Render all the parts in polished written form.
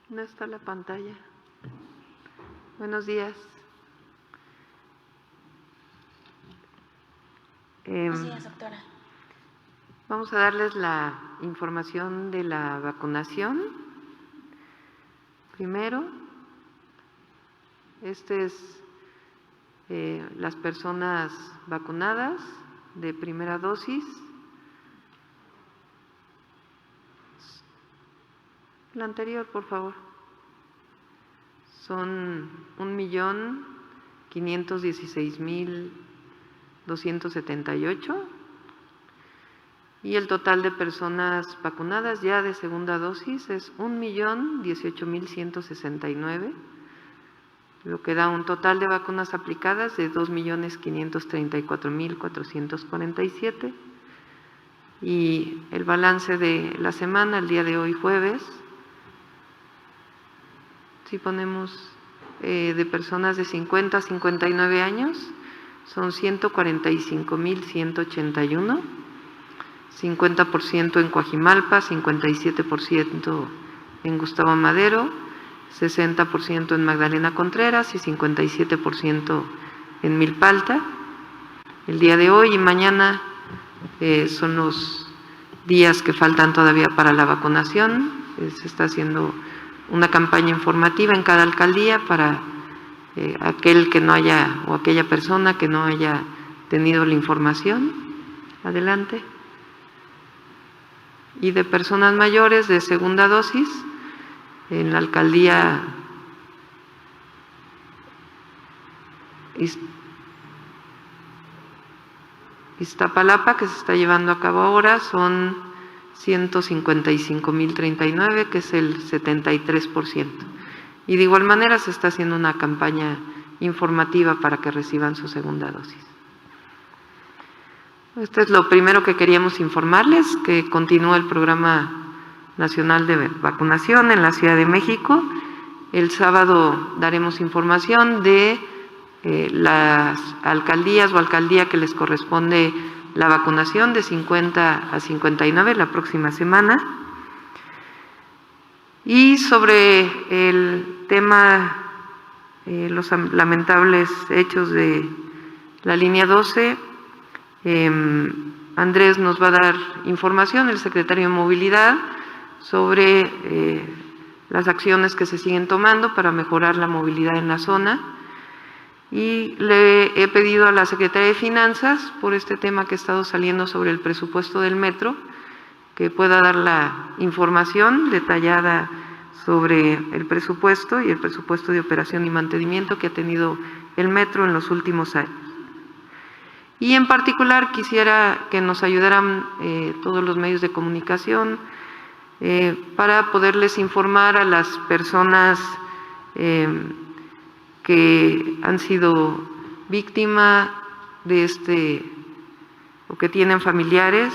No está la pantalla. Buenos días. Buenos días, doctora. Vamos a darles la información de la vacunación. Primero, las personas vacunadas de primera dosis. La anterior, por favor. Son 1.516.278 y el total de personas vacunadas ya de segunda dosis es 1.018.169, lo que da un total de vacunas aplicadas de 2.534.447 y el balance de la semana, el día de hoy jueves, si ponemos de personas de 50 a 59 años, son 145.181, 50% en Coajimalpa, 57% en Gustavo Madero, 60% en Magdalena Contreras y 57% en Milpalta. El día de hoy y mañana son los días que faltan todavía para la vacunación. Se está haciendo una campaña informativa en cada alcaldía para aquel que no haya o aquella persona que no haya tenido la información. Adelante. Y de personas mayores de segunda dosis, en la alcaldía Iztapalapa, que se está llevando a cabo ahora, son 155.039, que es el 73%. Y de igual manera se está haciendo una campaña informativa para que reciban su segunda dosis. Esto es lo primero que queríamos informarles, que continúa el Programa Nacional de Vacunación en la Ciudad de México. El sábado daremos información de las alcaldías o alcaldía que les corresponde la vacunación de 50 a 59 la próxima semana. Y sobre el tema, los lamentables hechos de la línea 12, Andrés nos va a dar información, el secretario de Movilidad, sobre las acciones que se siguen tomando para mejorar la movilidad en la zona. Y le he pedido a la Secretaría de Finanzas, por este tema que ha estado saliendo sobre el presupuesto del metro, que pueda dar la información detallada sobre el presupuesto y el presupuesto de operación y mantenimiento que ha tenido el metro en los últimos años. Y en particular quisiera que nos ayudaran todos los medios de comunicación para poderles informar a las personas que han sido víctimas de o que tienen familiares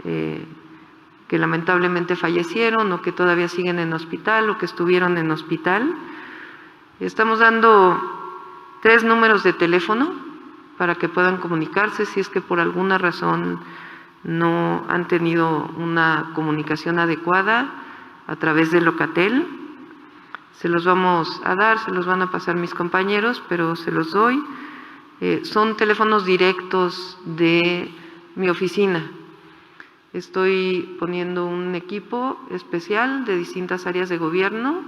que lamentablemente fallecieron o que todavía siguen en hospital o que estuvieron en hospital. Estamos dando 3 números de teléfono para que puedan comunicarse si es que por alguna razón no han tenido una comunicación adecuada a través de Locatel. Se los vamos a dar, se los van a pasar mis compañeros, pero se los doy. Son teléfonos directos de mi oficina. Estoy poniendo un equipo especial de distintas áreas de gobierno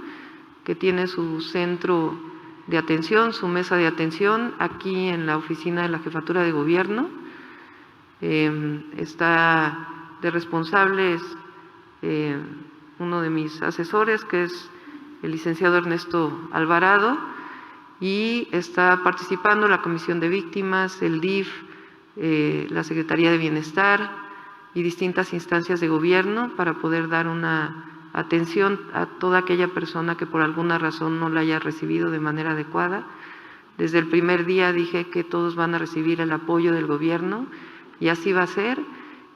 que tiene su centro de atención, su mesa de atención aquí en la oficina de la Jefatura de Gobierno. Está de responsables uno de mis asesores, que es el licenciado Ernesto Alvarado, y está participando la Comisión de Víctimas, el DIF, la Secretaría de Bienestar y distintas instancias de gobierno para poder dar una atención a toda aquella persona que por alguna razón no la haya recibido de manera adecuada. Desde el primer día dije que todos van a recibir el apoyo del gobierno y así va a ser,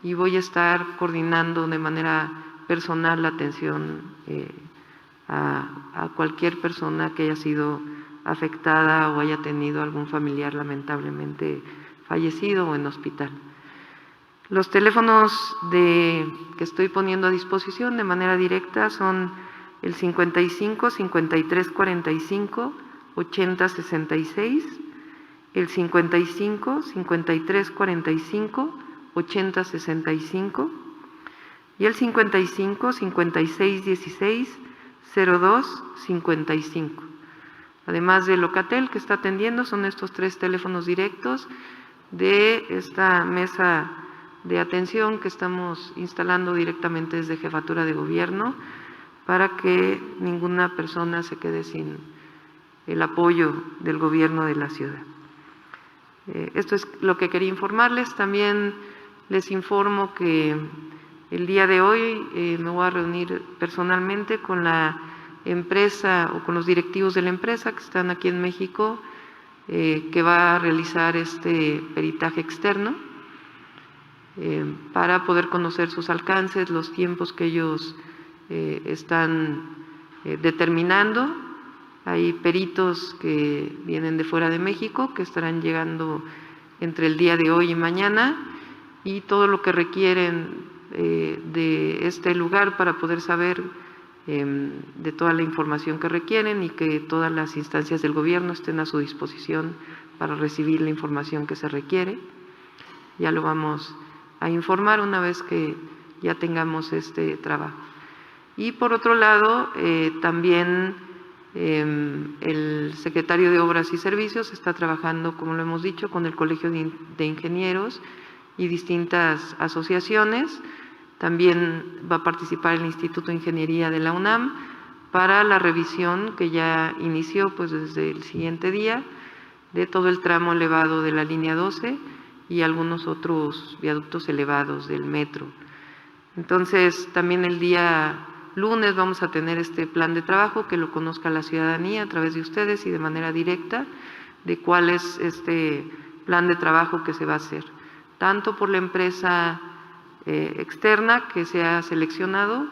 y voy a estar coordinando de manera personal la atención a cualquier persona que haya sido afectada o haya tenido algún familiar lamentablemente fallecido o en hospital. Los teléfonos que estoy poniendo a disposición de manera directa son el 55 53 45 80 66, el 55 53 45 80 65 y el 55 56 16 02 55. Además de Locatel, que está atendiendo, son estos 3 teléfonos directos de esta mesa de atención que estamos instalando directamente desde Jefatura de Gobierno para que ninguna persona se quede sin el apoyo del Gobierno de la ciudad. Esto es lo que quería informarles. También les informo que el día de hoy me voy a reunir personalmente con la empresa o con los directivos de la empresa que están aquí en México, que va a realizar este peritaje externo para poder conocer sus alcances, los tiempos que ellos están determinando. Hay peritos que vienen de fuera de México que estarán llegando entre el día de hoy y mañana, y todo lo que requieren de este lugar para poder saber de toda la información que requieren y que todas las instancias del gobierno estén a su disposición para recibir la información que se requiere. Ya lo vamos a informar una vez que ya tengamos este trabajo. Y por otro lado, también el secretario de Obras y Servicios está trabajando, como lo hemos dicho, con el Colegio de Ingenieros y distintas asociaciones. También va a participar el Instituto de Ingeniería de la UNAM para la revisión que ya inició pues desde el siguiente día de todo el tramo elevado de la línea 12 y algunos otros viaductos elevados del metro. Entonces, también el día lunes vamos a tener este plan de trabajo, que lo conozca la ciudadanía a través de ustedes y de manera directa, de cuál es este plan de trabajo que se va a hacer, tanto por la empresa externa que se ha seleccionado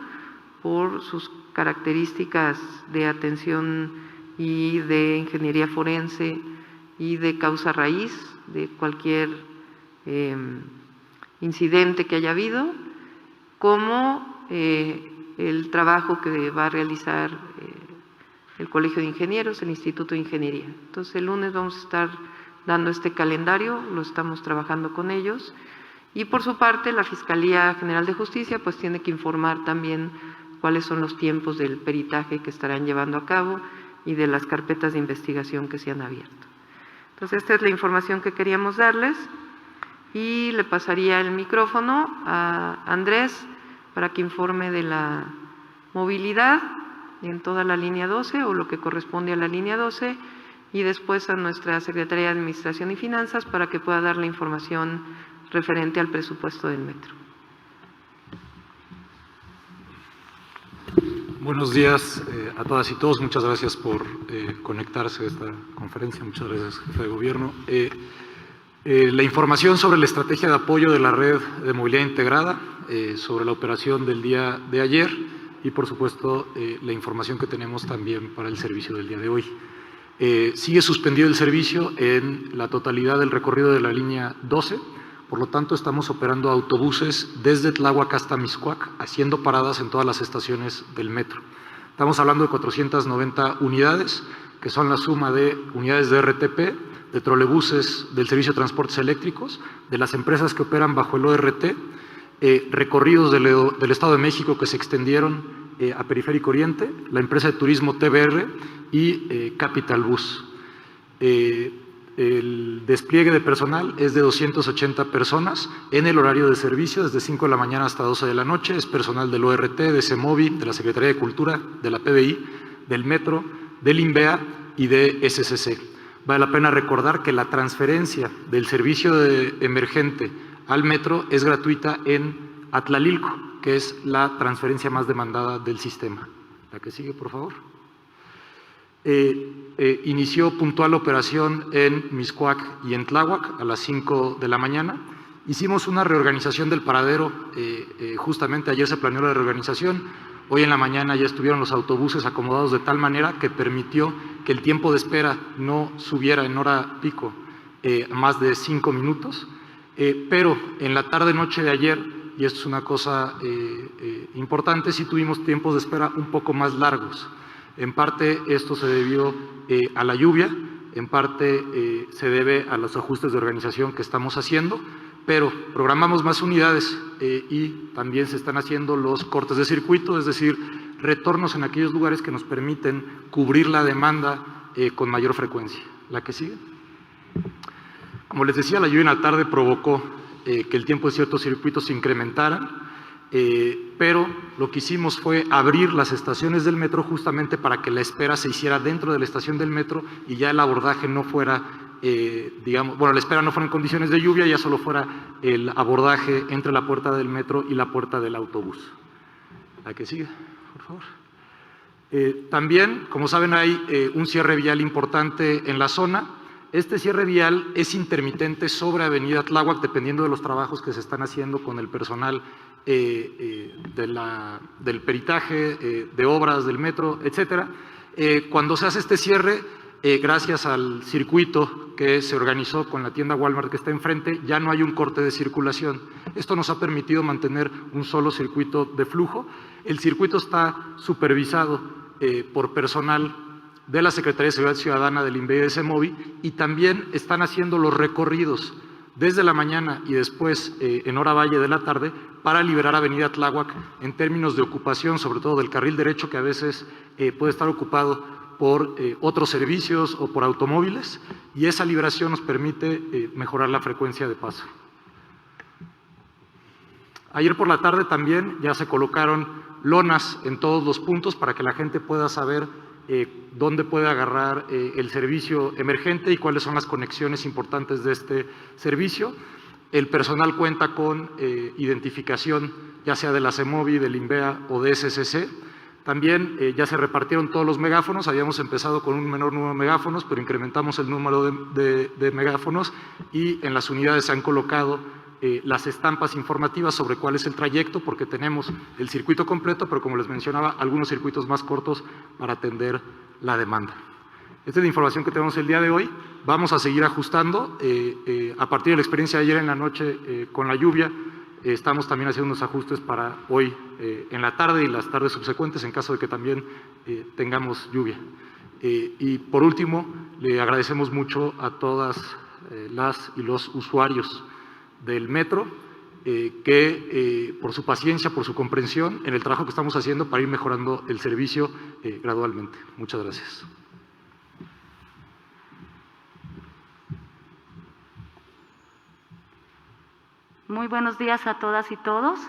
por sus características de atención y de ingeniería forense y de causa raíz de cualquier incidente que haya habido, como el trabajo que va a realizar el Colegio de Ingenieros, el Instituto de Ingeniería. Entonces, el lunes vamos a estar dando este calendario, lo estamos trabajando con ellos. Y por su parte, la Fiscalía General de Justicia pues tiene que informar también cuáles son los tiempos del peritaje que estarán llevando a cabo y de las carpetas de investigación que se han abierto. Entonces, esta es la información que queríamos darles, y le pasaría el micrófono a Andrés para que informe de la movilidad en toda la línea 12 o lo que corresponde a la línea 12, y después a nuestra Secretaría de Administración y Finanzas para que pueda dar la información referente al presupuesto del metro. Buenos días a todas y todos. Muchas gracias por conectarse a esta conferencia. Muchas gracias, jefe de gobierno. La información sobre la estrategia de apoyo de la red de movilidad integrada, sobre la operación del día de ayer y, por supuesto, la información que tenemos también para el servicio del día de hoy. Sigue suspendido el servicio en la totalidad del recorrido de la línea 12. Por lo tanto, estamos operando autobuses desde Tláhuac hasta Mixcoac, haciendo paradas en todas las estaciones del metro. Estamos hablando de 490 unidades, que son la suma de unidades de RTP, de trolebuses del Servicio de Transportes Eléctricos, de las empresas que operan bajo el ORT, recorridos del Estado de México que se extendieron a Periférico Oriente, la empresa de turismo TBR y Capital Bus. El despliegue de personal es de 280 personas en el horario de servicio, desde 5 de la mañana hasta 12 de la noche. Es personal del ORT, de CEMOVI, de la Secretaría de Cultura, de la PBI, del Metro, del INVEA y de SCC. Vale la pena recordar que la transferencia del servicio emergente al Metro es gratuita en Atlalilco, que es la transferencia más demandada del sistema. La que sigue, por favor. Inició puntual operación en Mixcoac y en Tláhuac a las 5 de la mañana. Hicimos una reorganización del paradero, justamente ayer se planeó la reorganización, hoy en la mañana ya estuvieron los autobuses acomodados de tal manera que permitió que el tiempo de espera no subiera en hora pico más de 5 minutos, pero en la tarde-noche de ayer y esto es una cosa importante, sí tuvimos tiempos de espera un poco más largos. En parte esto se debió a la lluvia, en parte se debe a los ajustes de organización que estamos haciendo, pero programamos más unidades y también se están haciendo los cortes de circuito, es decir, retornos en aquellos lugares que nos permiten cubrir la demanda con mayor frecuencia. La que sigue. Como les decía, la lluvia en la tarde provocó que el tiempo de ciertos circuitos se incrementaran, pero lo que hicimos fue abrir las estaciones del metro justamente para que la espera se hiciera dentro de la estación del metro y ya el abordaje no fuera, la espera no fuera en condiciones de lluvia, ya solo fuera el abordaje entre la puerta del metro y la puerta del autobús. La que sigue, por favor. También, como saben, hay un cierre vial importante en la zona. Este cierre vial es intermitente sobre Avenida Tláhuac, dependiendo de los trabajos que se están haciendo con el personal del peritaje, de obras, del metro, etcétera. Cuando se hace este cierre, gracias al circuito que se organizó con la tienda Walmart que está enfrente, ya no hay un corte de circulación. Esto nos ha permitido mantener un solo circuito de flujo. El circuito está supervisado por personal de la Secretaría de Seguridad Ciudadana, del INVE y de CEMOVI, y también están haciendo los recorridos desde la mañana y después en hora valle de la tarde para liberar Avenida Tláhuac en términos de ocupación, sobre todo del carril derecho, que a veces puede estar ocupado por otros servicios o por automóviles, y esa liberación nos permite mejorar la frecuencia de paso. Ayer por la tarde también ya se colocaron lonas en todos los puntos para que la gente pueda saber dónde puede agarrar el servicio emergente y cuáles son las conexiones importantes de este servicio. El personal cuenta con identificación, ya sea de la CEMOVI, del INVEA o de SCC. También ya se repartieron todos los megáfonos, habíamos empezado con un menor número de megáfonos, pero incrementamos el número de megáfonos y en las unidades se han colocado las estampas informativas sobre cuál es el trayecto, porque tenemos el circuito completo, pero como les mencionaba, algunos circuitos más cortos para atender la demanda. Esta es la información que tenemos el día de hoy. Vamos a seguir ajustando. A partir de la experiencia de ayer en la noche con la lluvia, estamos también haciendo unos ajustes para hoy en la tarde y las tardes subsecuentes en caso de que también tengamos lluvia. Y por último, le agradecemos mucho a todas las y los usuarios del metro, por su paciencia, por su comprensión en el trabajo que estamos haciendo para ir mejorando el servicio gradualmente. Muchas gracias. Muy buenos días a todas y todos.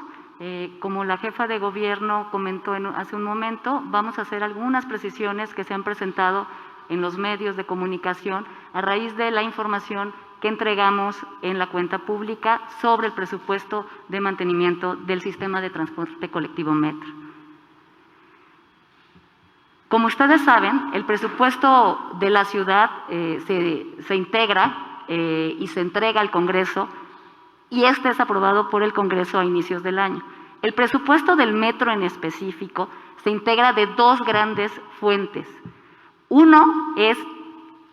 Como la jefa de gobierno comentó hace un momento, vamos a hacer algunas precisiones que se han presentado en los medios de comunicación a raíz de la información que entregamos en la cuenta pública sobre el presupuesto de mantenimiento del sistema de transporte colectivo Metro. Como ustedes saben, el presupuesto de la ciudad se integra y se entrega al Congreso y este es aprobado por el Congreso a inicios del año. El presupuesto del Metro en específico se integra de dos grandes fuentes. Uno es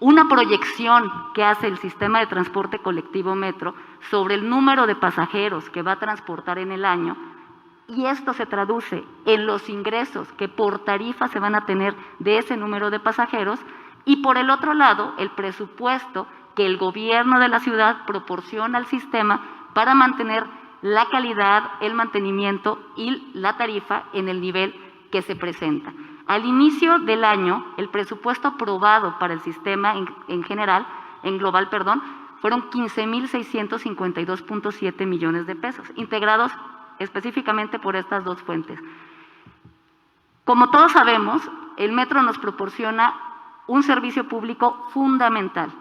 una proyección que hace el sistema de transporte colectivo Metro sobre el número de pasajeros que va a transportar en el año, y esto se traduce en los ingresos que por tarifa se van a tener de ese número de pasajeros, y por el otro lado, el presupuesto que el gobierno de la ciudad proporciona al sistema para mantener la calidad, el mantenimiento y la tarifa en el nivel que se presenta. Al inicio del año, el presupuesto aprobado para el sistema en global, fueron 15,652.7 millones de pesos, integrados específicamente por estas dos fuentes. Como todos sabemos, el metro nos proporciona un servicio público fundamental,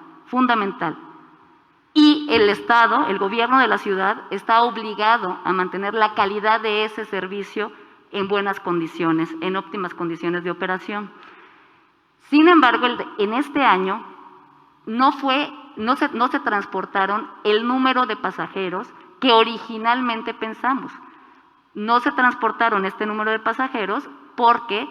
y el Estado, el gobierno de la ciudad, está obligado a mantener la calidad de ese servicio en buenas condiciones, en óptimas condiciones de operación. Sin embargo, en este año no se transportaron el número de pasajeros que originalmente pensamos. No se transportaron este número de pasajeros porque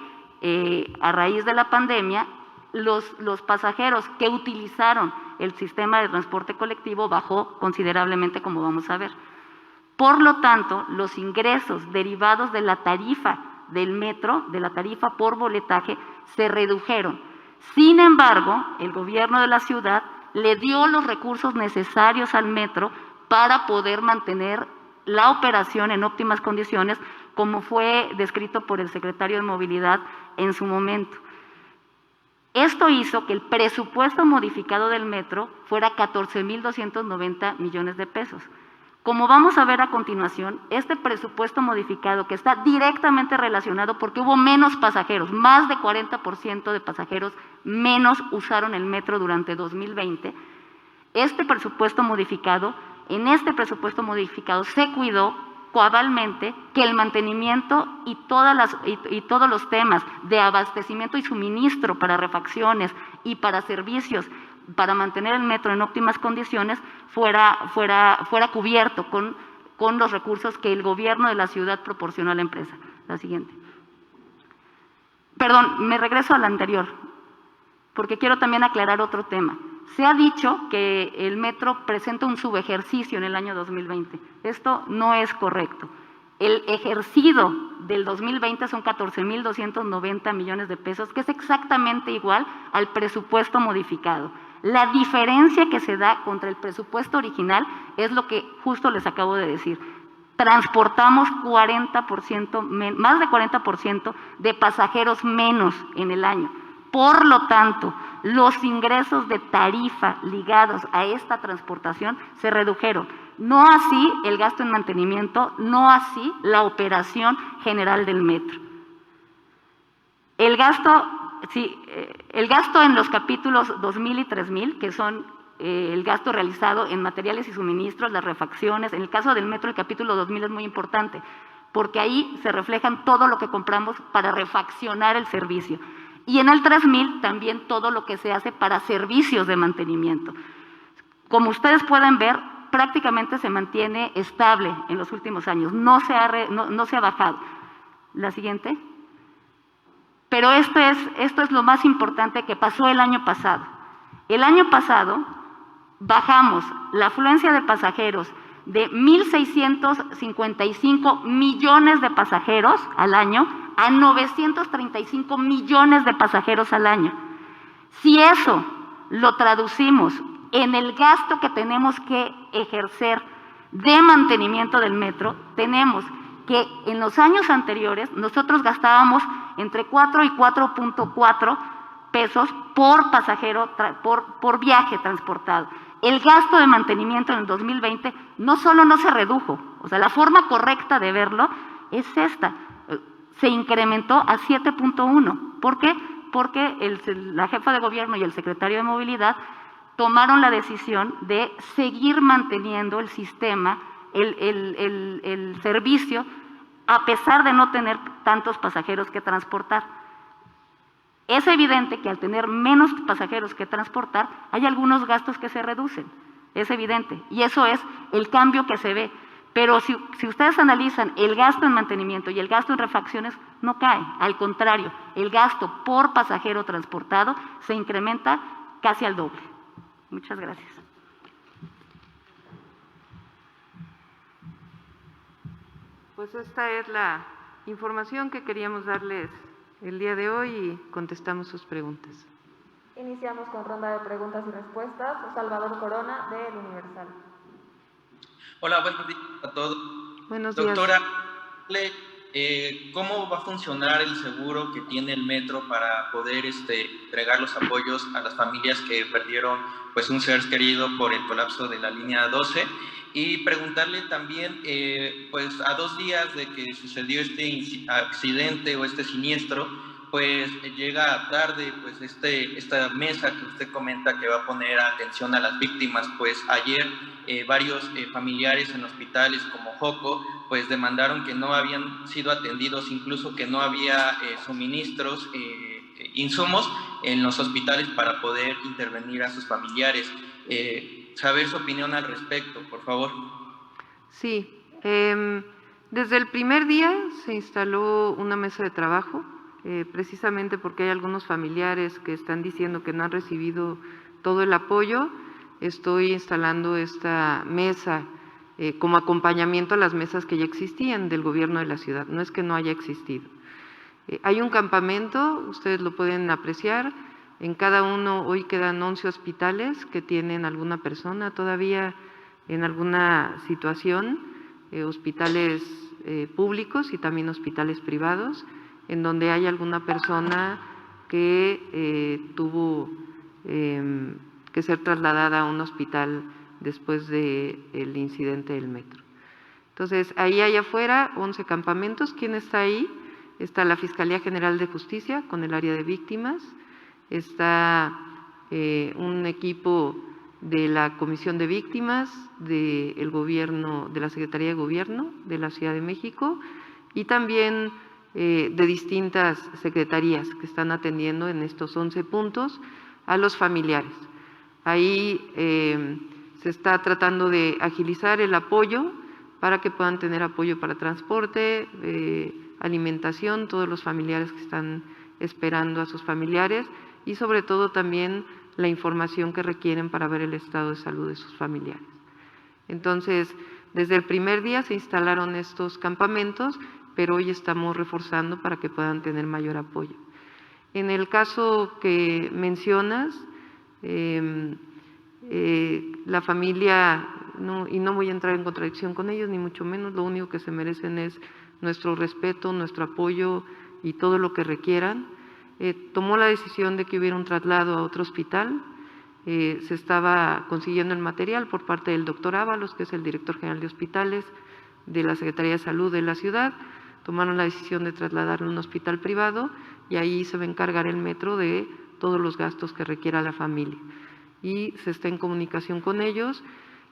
a raíz de la pandemia los pasajeros que utilizaron el sistema de transporte colectivo bajó considerablemente, como vamos a ver. Por lo tanto, los ingresos derivados de la tarifa del metro, de la tarifa por boletaje, se redujeron. Sin embargo, el gobierno de la ciudad le dio los recursos necesarios al metro para poder mantener la operación en óptimas condiciones, como fue descrito por el secretario de Movilidad en su momento. Esto hizo que el presupuesto modificado del metro fuera 14,290 millones de pesos. Como vamos a ver a continuación, este presupuesto modificado, que está directamente relacionado porque hubo menos pasajeros, más de 40% de pasajeros menos usaron el metro durante 2020, este presupuesto modificado, en este presupuesto modificado se cuidó cabalmente que el mantenimiento y todos los temas de abastecimiento y suministro para refacciones y para servicios para mantener el metro en óptimas condiciones fuera cubierto con los recursos que el gobierno de la ciudad proporcionó a la empresa. La siguiente. Perdón, me regreso a la anterior, porque quiero también aclarar otro tema. Se ha dicho que el metro presenta un subejercicio en el año 2020. Esto no es correcto. El ejercido del 2020 son 14,290 millones de pesos, que es exactamente igual al presupuesto modificado. La diferencia que se da contra el presupuesto original es lo que justo les acabo de decir. Transportamos 40%, más de 40% de pasajeros menos en el año. Por lo tanto, los ingresos de tarifa ligados a esta transportación se redujeron. No así el gasto en mantenimiento, no así la operación general del metro. El gasto en los capítulos 2000 y 3000, que son el gasto realizado en materiales y suministros, las refacciones, en el caso del metro el capítulo 2000 es muy importante, porque ahí se reflejan todo lo que compramos para refaccionar el servicio. Y en el 3000 también todo lo que se hace para servicios de mantenimiento. Como ustedes pueden ver, prácticamente se mantiene estable en los últimos años, no se ha bajado. La siguiente. Pero esto es lo más importante que pasó el año pasado. El año pasado bajamos la afluencia de pasajeros de 1,655 millones de pasajeros al año a 935 millones de pasajeros al año. Si eso lo traducimos en el gasto que tenemos que ejercer de mantenimiento del metro, tenemos que en los años anteriores nosotros gastábamos entre 4 y 4.4 pesos por pasajero, por viaje transportado. El gasto de mantenimiento en el 2020 no solo no se redujo, o sea, la forma correcta de verlo es esta, se incrementó a 7.1. ¿Por qué? Porque la jefa de gobierno y el secretario de Movilidad tomaron la decisión de seguir manteniendo el sistema, el servicio, a pesar de no tener tantos pasajeros que transportar. Es evidente que al tener menos pasajeros que transportar, hay algunos gastos que se reducen, es evidente, y eso es el cambio que se ve. Pero si ustedes analizan el gasto en mantenimiento y el gasto en refacciones, no cae, al contrario, el gasto por pasajero transportado se incrementa casi al doble. Muchas gracias. Pues esta es la información que queríamos darles el día de hoy y contestamos sus preguntas. Iniciamos con ronda de preguntas y respuestas. Salvador Corona, de El Universal. Hola, buenos días a todos. Buenos días. Doctora, ¿cómo va a funcionar el seguro que tiene el metro para poder entregar los apoyos a las familias que perdieron pues un ser querido por el colapso de la línea 12? Y preguntarle también, pues a 2 días de que sucedió este accidente o este siniestro, pues llega tarde pues esta mesa que usted comenta que va a poner atención a las víctimas. Pues ayer varios familiares en hospitales como Joco pues demandaron que no habían sido atendidos, incluso que no había suministros, insumos en los hospitales para poder intervenir a sus familiares. Saber su opinión al respecto, por favor. Sí, desde el primer día se instaló una mesa de trabajo, precisamente porque hay algunos familiares que están diciendo que no han recibido todo el apoyo. Estoy instalando esta mesa como acompañamiento a las mesas que ya existían del gobierno de la ciudad, no es que no haya existido. Hay un campamento, ustedes lo pueden apreciar, en cada uno hoy quedan 11 hospitales que tienen alguna persona todavía en alguna situación, hospitales públicos y también hospitales privados, en donde hay alguna persona que tuvo que ser trasladada a un hospital después del incidente del metro. Entonces, ahí hay afuera 11 campamentos. ¿Quién está ahí? Está la Fiscalía General de Justicia con el área de víctimas, está un equipo de la Comisión de Víctimas del Gobierno, de la Secretaría de Gobierno de la Ciudad de México y también de distintas secretarías que están atendiendo en estos 11 puntos a los familiares. Ahí se está tratando de agilizar el apoyo para que puedan tener apoyo para transporte, alimentación, todos los familiares que están esperando a sus familiares y sobre todo también la información que requieren para ver el estado de salud de sus familiares. Entonces, desde el primer día se instalaron estos campamentos, pero hoy estamos reforzando para que puedan tener mayor apoyo. En el caso que mencionas, la familia, y no voy a entrar en contradicción con ellos, ni mucho menos, lo único que se merecen es nuestro respeto, nuestro apoyo y todo lo que requieran. Tomó la decisión de que hubiera un traslado a otro hospital, se estaba consiguiendo el material por parte del doctor Ábalos, que es el director general de hospitales de la Secretaría de Salud de la ciudad, tomaron la decisión de trasladarlo a un hospital privado y ahí se va a encargar el metro de todos los gastos que requiera la familia. Y se está en comunicación con ellos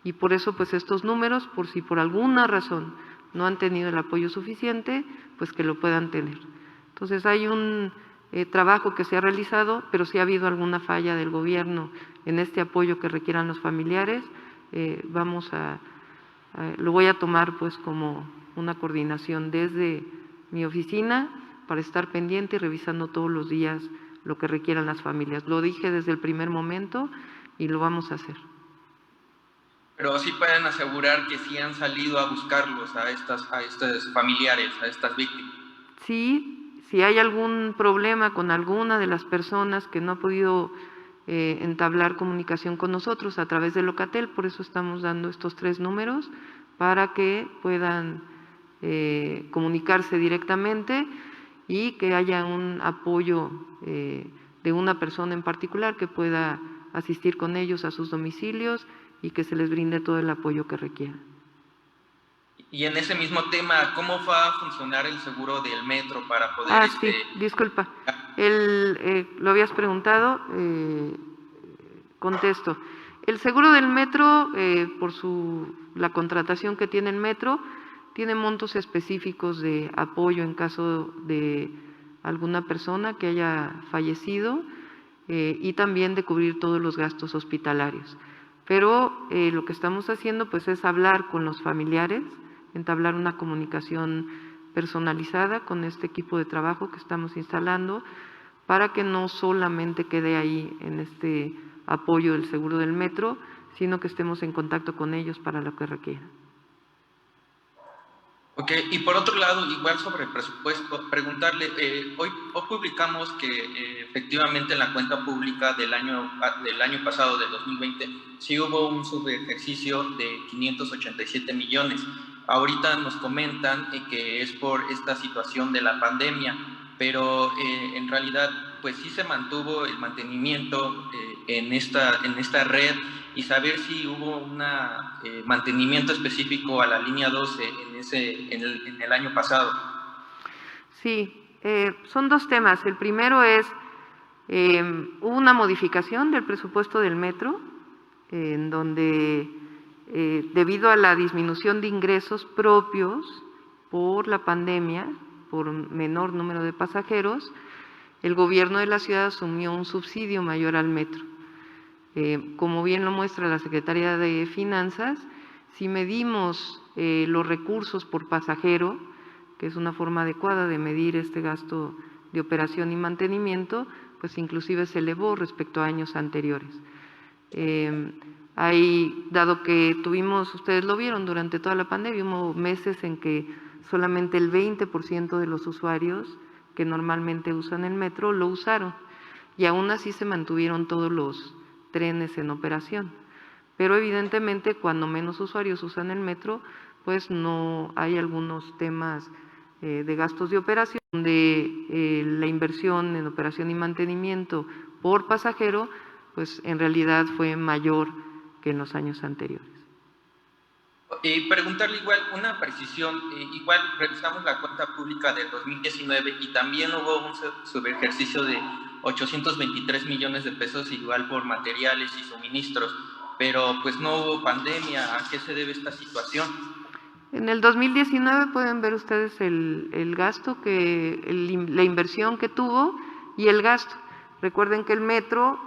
y por eso pues estos números, por si por alguna razón no han tenido el apoyo suficiente, pues que lo puedan tener. Entonces hay un trabajo que se ha realizado, pero si ha habido alguna falla del gobierno en este apoyo que requieran los familiares, lo voy a tomar pues como una coordinación desde mi oficina para estar pendiente y revisando todos los días lo que requieran las familias. Lo dije desde el primer momento y lo vamos a hacer. Pero sí pueden asegurar que sí han salido a buscarlos a estos familiares, a estas víctimas. Sí, si hay algún problema con alguna de las personas que no ha podido entablar comunicación con nosotros a través de Locatel, por eso estamos dando estos 3 números para que puedan comunicarse directamente y que haya un apoyo de una persona en particular que pueda asistir con ellos a sus domicilios y que se les brinde todo el apoyo que requieran. Y en ese mismo tema, ¿cómo va a funcionar el seguro del metro para poder… Sí, disculpa. Lo habías preguntado, contesto. El seguro del metro, por la contratación que tiene el metro, tiene montos específicos de apoyo en caso de alguna persona que haya fallecido y también de cubrir todos los gastos hospitalarios. Pero lo que estamos haciendo pues es hablar con los familiares, entablar una comunicación personalizada con este equipo de trabajo que estamos instalando para que no solamente quede ahí en este apoyo del seguro del metro, sino que estemos en contacto con ellos para lo que requieran. Ok, y por otro lado, igual sobre el presupuesto, preguntarle, hoy publicamos que efectivamente en la cuenta pública del año pasado, del 2020, sí hubo un subejercicio de 587 millones. Ahorita nos comentan que es por esta situación de la pandemia, pero en realidad pues sí se mantuvo el mantenimiento en esta red y saber si hubo un mantenimiento específico a la línea 12 en el año pasado. Sí, son 2 temas. El primero es, hubo una modificación del presupuesto del metro, en donde debido a la disminución de ingresos propios por la pandemia, por menor número de pasajeros, el gobierno de la ciudad asumió un subsidio mayor al metro. Como bien lo muestra la Secretaría de Finanzas, si medimos los recursos por pasajero, que es una forma adecuada de medir este gasto de operación y mantenimiento, pues inclusive se elevó respecto a años anteriores. Dado que tuvimos, ustedes lo vieron durante toda la pandemia, hubo meses en que solamente el 20% de los usuarios que normalmente usan el metro lo usaron y aún así se mantuvieron todos los trenes en operación. Pero evidentemente cuando menos usuarios usan el metro, pues no hay algunos temas de gastos de operación, donde la inversión en operación y mantenimiento por pasajero, pues en realidad fue mayor que en los años anteriores. Preguntarle igual una precisión, igual revisamos la cuenta pública del 2019 y también hubo un subejercicio de 823 millones de pesos igual por materiales y suministros, pero pues no hubo pandemia. ¿A qué se debe esta situación? En el 2019 pueden ver ustedes el gasto, la inversión que tuvo y el gasto. Recuerden que el metro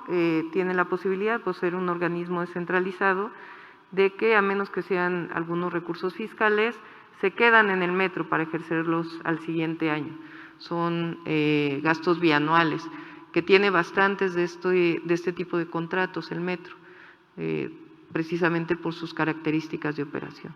tiene la posibilidad, por ser un organismo descentralizado, de que a menos que sean algunos recursos fiscales, se quedan en el metro para ejercerlos al siguiente año. Son gastos bianuales, que tiene bastantes de este tipo de contratos el metro, precisamente por sus características de operación.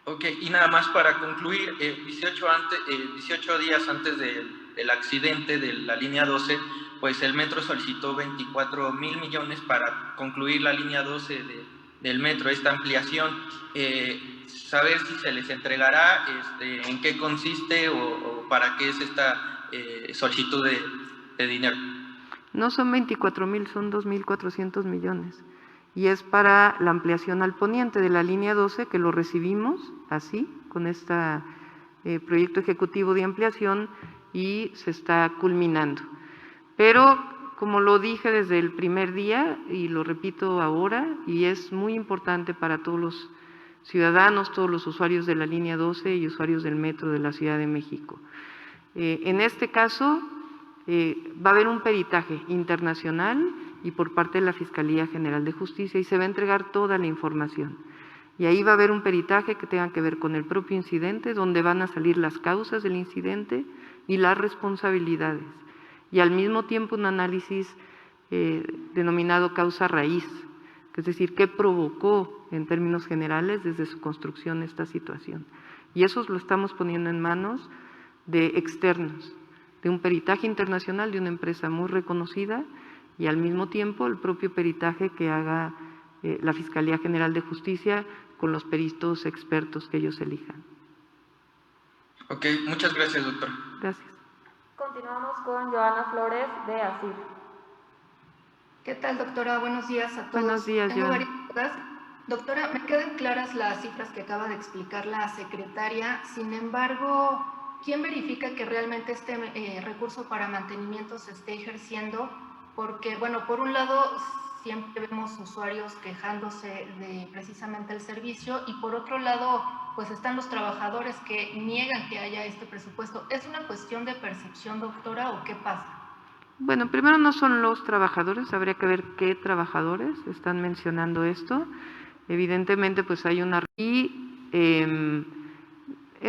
Ok, y nada más para concluir, 18 días antes del accidente de la línea 12, pues el metro solicitó 24,000 millones para concluir la línea 12 del metro, esta ampliación. Saber si se les entregará, en qué consiste o para qué es esta solicitud de dinero. No son 24,000, son 2,400 millones. Y es para la ampliación al poniente de la línea 12, que lo recibimos así, con este proyecto ejecutivo de ampliación y se está culminando. Pero, como lo dije desde el primer día y lo repito ahora, y es muy importante para todos los ciudadanos, todos los usuarios de la línea 12 y usuarios del metro de la Ciudad de México. En este caso, va a haber un peritaje internacional y por parte de la Fiscalía General de Justicia y se va a entregar toda la información. Y ahí va a haber un peritaje que tenga que ver con el propio incidente, donde van a salir las causas del incidente y las responsabilidades. Y al mismo tiempo un análisis denominado causa raíz, que es decir, qué provocó en términos generales desde su construcción esta situación. Y eso lo estamos poniendo en manos de externos, de un peritaje internacional de una empresa muy reconocida y al mismo tiempo el propio peritaje que haga la Fiscalía General de Justicia con los peritos expertos que ellos elijan. Ok, muchas gracias, doctor. Gracias. Continuamos con Joana Flores de ASIR. ¿Qué tal, doctora? Buenos días a todos. Buenos días, Tengo Joana. varias dudas. Doctora, me quedan claras las cifras que acaba de explicar la secretaria. Sin embargo, ¿quién verifica que realmente este recurso para mantenimiento se esté ejerciendo? Porque, bueno, por un lado, siempre vemos usuarios quejándose de precisamente el servicio y por otro lado, pues están los trabajadores que niegan que haya este presupuesto. ¿Es una cuestión de percepción, doctora, o qué pasa? Bueno, primero no son los trabajadores, habría que ver qué trabajadores están mencionando esto. Evidentemente, pues hay una... Y en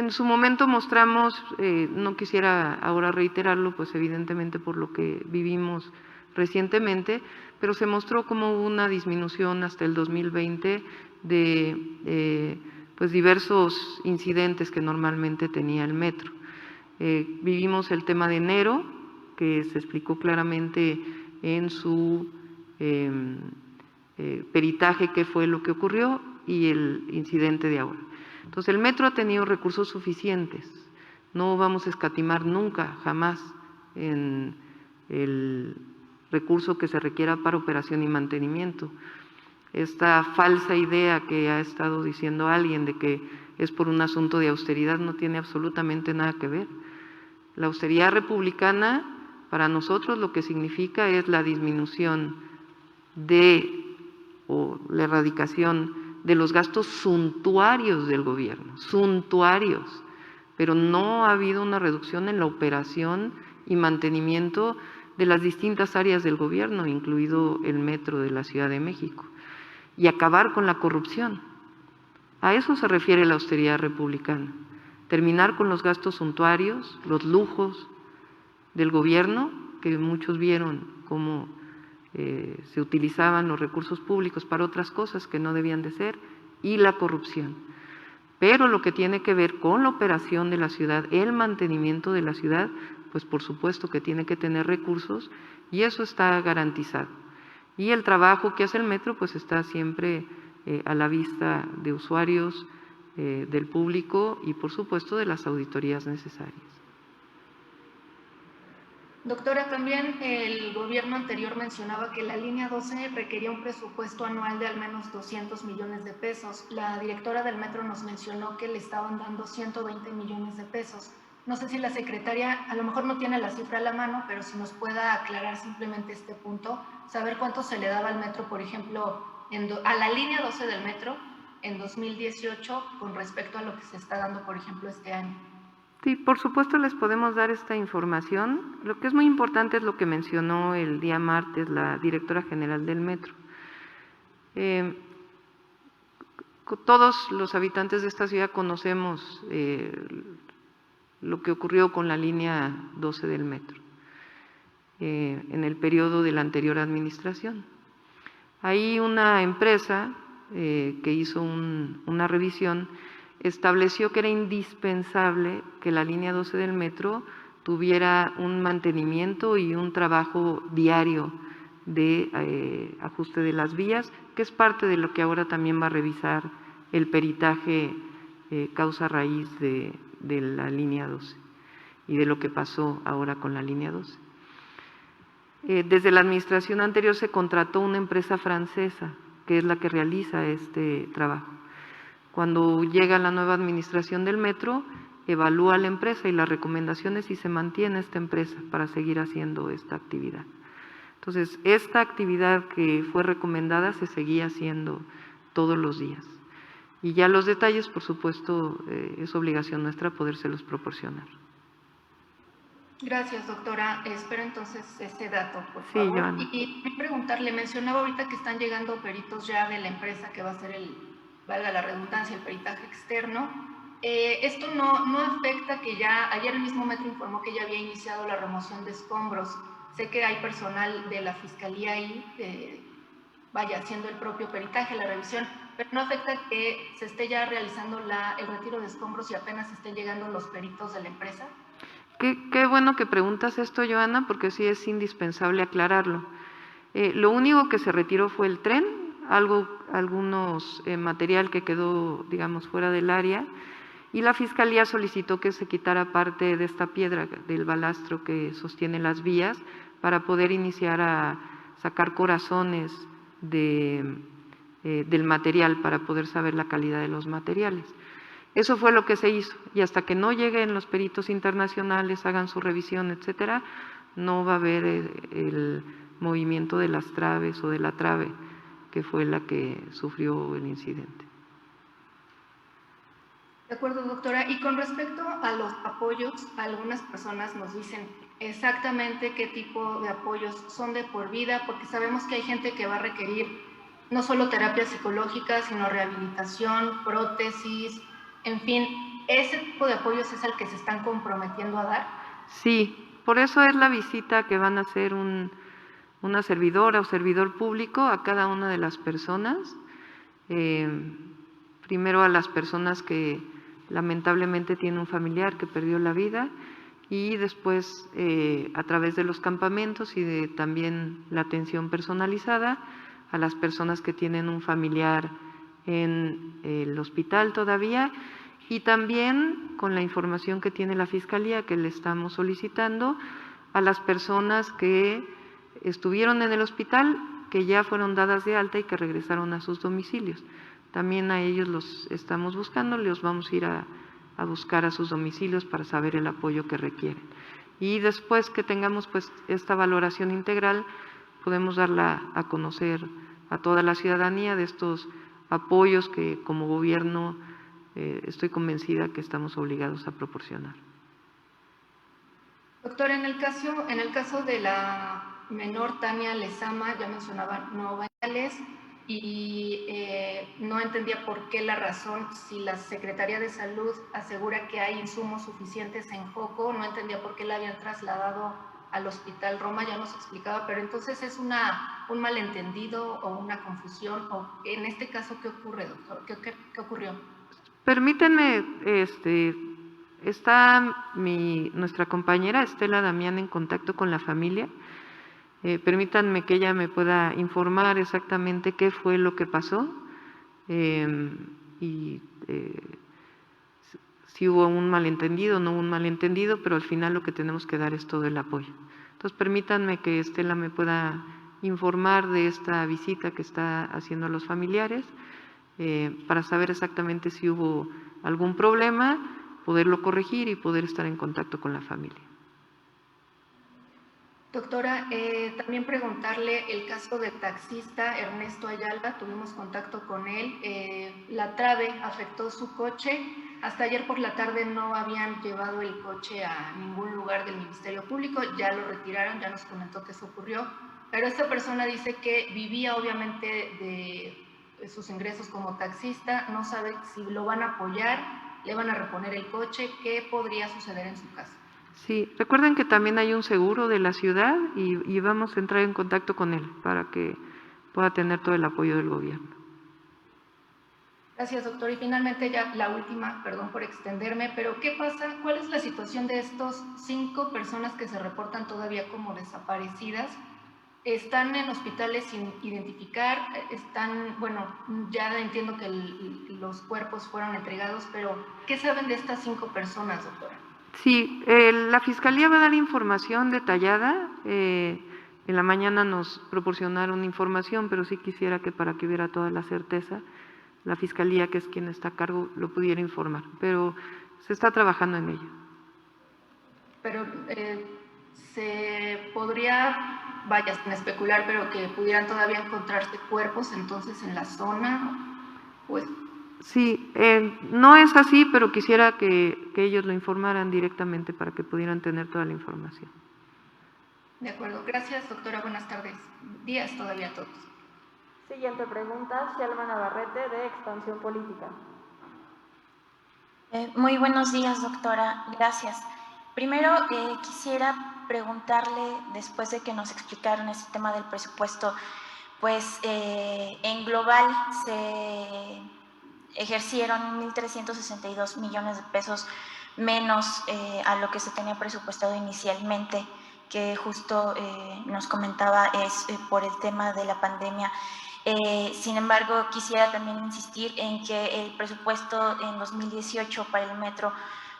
su momento mostramos, no quisiera ahora reiterarlo, pues evidentemente por lo que vivimos recientemente, pero se mostró como hubo una disminución hasta el 2020 de pues diversos incidentes que normalmente tenía el metro. Vivimos el tema de enero, que se explicó claramente en su peritaje qué fue lo que ocurrió y el incidente de ahora. Entonces el metro ha tenido recursos suficientes, no vamos a escatimar nunca, jamás, en el recurso que se requiera para operación y mantenimiento. Esta falsa idea que ha estado diciendo alguien de que es por un asunto de austeridad no tiene absolutamente nada que ver. La austeridad republicana para nosotros lo que significa es la disminución o la erradicación de los gastos suntuarios del gobierno, suntuarios, pero no ha habido una reducción en la operación y mantenimiento de las distintas áreas del gobierno, incluido el metro de la Ciudad de México, y acabar con la corrupción. A eso se refiere la austeridad republicana, terminar con los gastos suntuarios, los lujos del gobierno, que muchos vieron cómo se utilizaban los recursos públicos para otras cosas que no debían de ser, y la corrupción. Pero lo que tiene que ver con la operación de la ciudad, el mantenimiento de la ciudad, pues por supuesto que tiene que tener recursos y eso está garantizado. Y el trabajo que hace el metro pues está siempre a la vista de usuarios, del público y por supuesto de las auditorías necesarias. Doctora, también el gobierno anterior mencionaba que la línea 12 requería un presupuesto anual de al menos 200 millones de pesos. La directora del metro nos mencionó que le estaban dando 120 millones de pesos. No sé si la secretaria a lo mejor no tiene la cifra a la mano, pero si nos pueda aclarar simplemente este punto, saber cuánto se le daba al metro, por ejemplo, a la línea 12 del metro en 2018 con respecto a lo que se está dando, por ejemplo, este año. Sí, por supuesto les podemos dar esta información. Lo que es muy importante es lo que mencionó el día martes la directora general del metro. Todos los habitantes de esta ciudad conocemos lo que ocurrió con la línea 12 del metro en el periodo de la anterior administración. Ahí una empresa que hizo una revisión estableció que era indispensable que la línea 12 del metro tuviera un mantenimiento y un trabajo diario de ajuste de las vías, que es parte de lo que ahora también va a revisar el peritaje causa raíz de la línea 12 y de lo que pasó ahora con la línea 12. Desde la administración anterior se contrató una empresa francesa, que es la que realiza este trabajo. Cuando llega la nueva administración del metro, evalúa la empresa y las recomendaciones si se mantiene esta empresa para seguir haciendo esta actividad. Entonces, esta actividad que fue recomendada se seguía haciendo todos los días. Y ya los detalles, por supuesto, es obligación nuestra podérselos proporcionar. Gracias, doctora. Espero entonces ese dato, por Sí, favor. Joana. Y preguntarle, mencionaba ahorita que están llegando peritos ya de la empresa que va a ser valga la redundancia, el peritaje externo. Esto no afecta que ya, ayer el mismo metro informó que ya había iniciado la remoción de escombros. Sé que hay personal de la Fiscalía ahí, haciendo el propio peritaje, la revisión, pero no afecta que se esté ya realizando el retiro de escombros y apenas estén llegando los peritos de la empresa. Qué bueno que preguntas esto, Joana, porque sí es indispensable aclararlo. Lo único que se retiró fue el tren, algunos material que quedó, digamos, fuera del área, y la Fiscalía solicitó que se quitara parte de esta piedra del balastro que sostiene las vías para poder iniciar a sacar corazones del material para poder saber la calidad de los materiales. Eso fue lo que se hizo y hasta que no lleguen los peritos internacionales, hagan su revisión, etcétera, no va a haber el movimiento de las traves o de la trave que fue la que sufrió el incidente. De acuerdo, doctora. Y con respecto a los apoyos, algunas personas nos dicen exactamente qué tipo de apoyos son de por vida, porque sabemos que hay gente que va a requerir no solo terapia psicológica, sino rehabilitación, prótesis, en fin, ¿ese tipo de apoyos es al que se están comprometiendo a dar? Sí, por eso es la visita que van a hacer una servidora o servidor público a cada una de las personas, primero a las personas que lamentablemente tienen un familiar que perdió la vida y después a través de los campamentos y de también la atención personalizada a las personas que tienen un familiar en el hospital todavía y también con la información que tiene la Fiscalía que le estamos solicitando a las personas que estuvieron en el hospital, que ya fueron dadas de alta y que regresaron a sus domicilios. También a ellos los estamos buscando, los vamos a ir a buscar a sus domicilios para saber el apoyo que requieren. Y después que tengamos pues esta valoración integral, podemos darla a conocer a toda la ciudadanía de estos apoyos que como gobierno estoy convencida que estamos obligados a proporcionar. Doctora, en el caso de la menor Tania Lezama, ya mencionaba no bañales y no entendía por qué la razón, si la Secretaría de Salud asegura que hay insumos suficientes en Joco, no entendía por qué la habían trasladado al Hospital Roma, ya nos explicaba, pero entonces es un malentendido o una confusión, o en este caso, ¿qué ocurre, doctor? ¿Qué ocurrió? Permítanme, está nuestra compañera Estela Damián en contacto con la familia. Permítanme que ella me pueda informar exactamente qué fue lo que pasó y si hubo un malentendido o no hubo un malentendido, pero al final lo que tenemos que dar es todo el apoyo. Entonces, permítanme que Estela me pueda informar de esta visita que está haciendo a los familiares para saber exactamente si hubo algún problema, poderlo corregir y poder estar en contacto con la familia. Doctora, también preguntarle el caso del taxista Ernesto Ayala, tuvimos contacto con él, la trave afectó su coche, hasta ayer por la tarde no habían llevado el coche a ningún lugar del Ministerio Público, ya lo retiraron, ya nos comentó que eso ocurrió, pero esta persona dice que vivía obviamente de sus ingresos como taxista, no sabe si lo van a apoyar, le van a reponer el coche, ¿qué podría suceder en su caso? Sí, recuerden que también hay un seguro de la ciudad y vamos a entrar en contacto con él para que pueda tener todo el apoyo del gobierno. Gracias, doctor. Y finalmente ya la última, perdón por extenderme, pero ¿qué pasa? ¿Cuál es la situación de estos 5 personas que se reportan todavía como desaparecidas? Están en hospitales sin identificar, están, bueno, ya entiendo que los cuerpos fueron entregados, pero ¿qué saben de estas 5 personas, doctora? Sí, la Fiscalía va a dar información detallada. En la mañana nos proporcionaron información, pero sí quisiera que para que hubiera toda la certeza, la Fiscalía, que es quien está a cargo, lo pudiera informar. Pero se está trabajando en ello. Pero se podría, vaya, sin especular, pero que pudieran todavía encontrarse cuerpos entonces en la zona, pues. Sí, no es así, pero quisiera que ellos lo informaran directamente para que pudieran tener toda la información. De acuerdo. Gracias, doctora. Buenas tardes. Días todavía a todos. Siguiente pregunta, Shelma Navarrete, de Expansión Política. Muy buenos días, doctora. Gracias. Primero, quisiera preguntarle, después de que nos explicaron este tema del presupuesto, pues en global se ejercieron 1.362 millones de pesos menos a lo que se tenía presupuestado inicialmente, que justo nos comentaba es por el tema de la pandemia. Sin embargo, quisiera también insistir en que el presupuesto en 2018 para el metro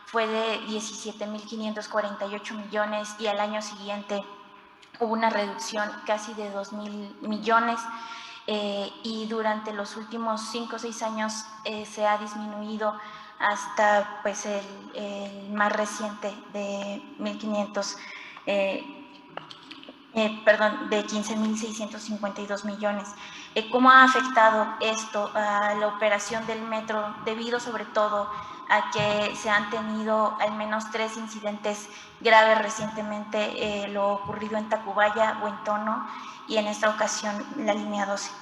fue de 17.548 millones y al año siguiente hubo una reducción casi de 2.000 millones. Y durante los últimos 5 o 6 años se ha disminuido hasta pues el más reciente de 15.652 millones. ¿Cómo ha afectado esto a la operación del metro debido sobre todo a que se han tenido al menos 3 incidentes graves recientemente, lo ocurrido en Tacubaya, Buen Tono y en esta ocasión la línea 12?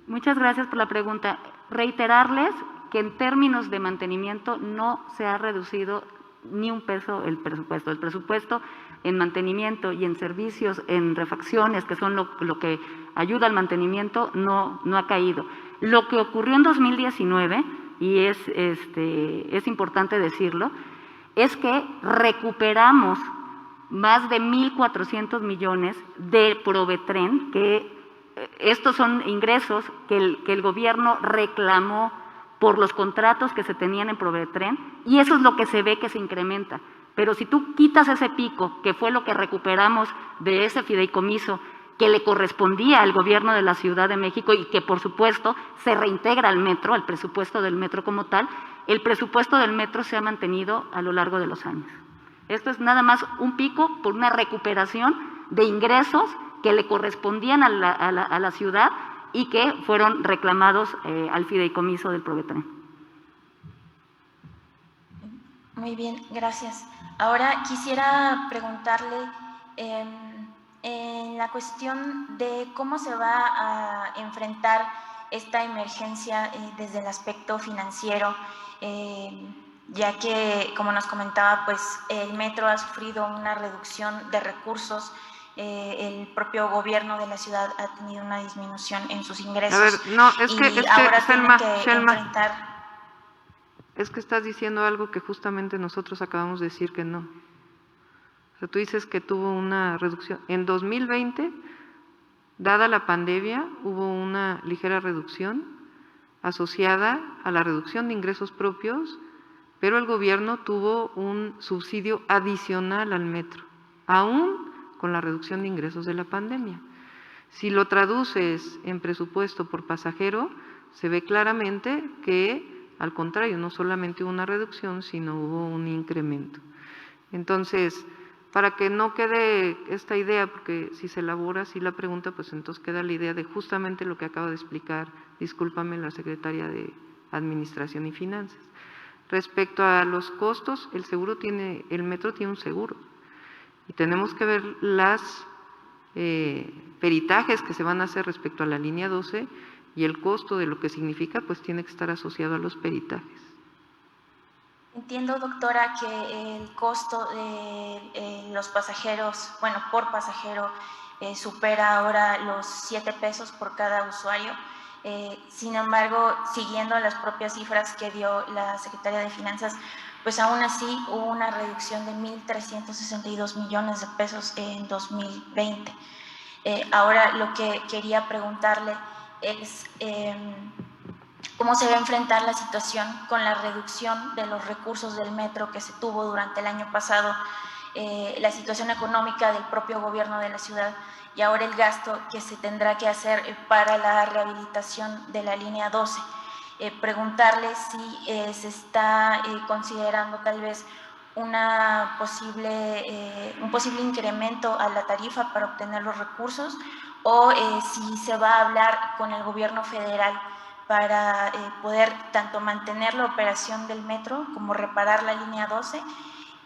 Muchas gracias por la pregunta. Reiterarles que en términos de mantenimiento no se ha reducido ni un peso el presupuesto. El presupuesto en mantenimiento y en servicios, en refacciones, que son lo que ayuda al mantenimiento, no ha caído. Lo que ocurrió en 2019, y es importante decirlo, es que recuperamos más de 1.400 millones de Provetren, que estos son ingresos que el gobierno reclamó por los contratos que se tenían en Provetren, y eso es lo que se ve que se incrementa. Pero si tú quitas ese pico, que fue lo que recuperamos de ese fideicomiso que le correspondía al gobierno de la Ciudad de México y que por supuesto se reintegra al metro, al presupuesto del metro como tal, el presupuesto del metro se ha mantenido a lo largo de los años. Esto es nada más un pico por una recuperación de ingresos que le correspondían a la ciudad y que fueron reclamados al fideicomiso del Provetren. Muy bien, gracias. Ahora quisiera preguntarle en la cuestión de cómo se va a enfrentar esta emergencia desde el aspecto financiero. ya que, como nos comentaba, pues el metro ha sufrido una reducción de recursos. El propio gobierno de la ciudad ha tenido una disminución en sus ingresos. A ver, no, es que ahora Selma, tiene que Selma, enfrentar. es que estás diciendo algo que justamente nosotros acabamos de decir que no. O sea, tú dices que tuvo una reducción. En 2020, dada la pandemia, hubo una ligera reducción asociada a la reducción de ingresos propios, pero el gobierno tuvo un subsidio adicional al metro, aún con la reducción de ingresos de la pandemia. Si lo traduces en presupuesto por pasajero, se ve claramente que, al contrario, no solamente hubo una reducción, sino hubo un incremento. Entonces, para que no quede esta idea, porque si se elabora así la pregunta, pues entonces queda la idea de justamente lo que acaba de explicar, discúlpame, la secretaria de Administración y Finanzas. Respecto a los costos, el metro tiene un seguro y tenemos que ver las peritajes que se van a hacer respecto a la línea 12 y el costo de lo que significa, pues tiene que estar asociado a los peritajes. Entiendo, doctora, que el costo de los pasajeros, bueno, por pasajero, supera ahora los 7 pesos por cada usuario. Sin embargo, siguiendo las propias cifras que dio la Secretaria de Finanzas, pues aún así hubo una reducción de 1.362 millones de pesos en 2020. Ahora lo que quería preguntarle es cómo se va a enfrentar la situación con la reducción de los recursos del metro que se tuvo durante el año pasado, la situación económica del propio gobierno de la ciudad y ahora el gasto que se tendrá que hacer para la rehabilitación de la línea 12. Preguntarle si se está considerando tal vez un posible incremento a la tarifa para obtener los recursos o si se va a hablar con el gobierno federal para poder tanto mantener la operación del metro como reparar la línea 12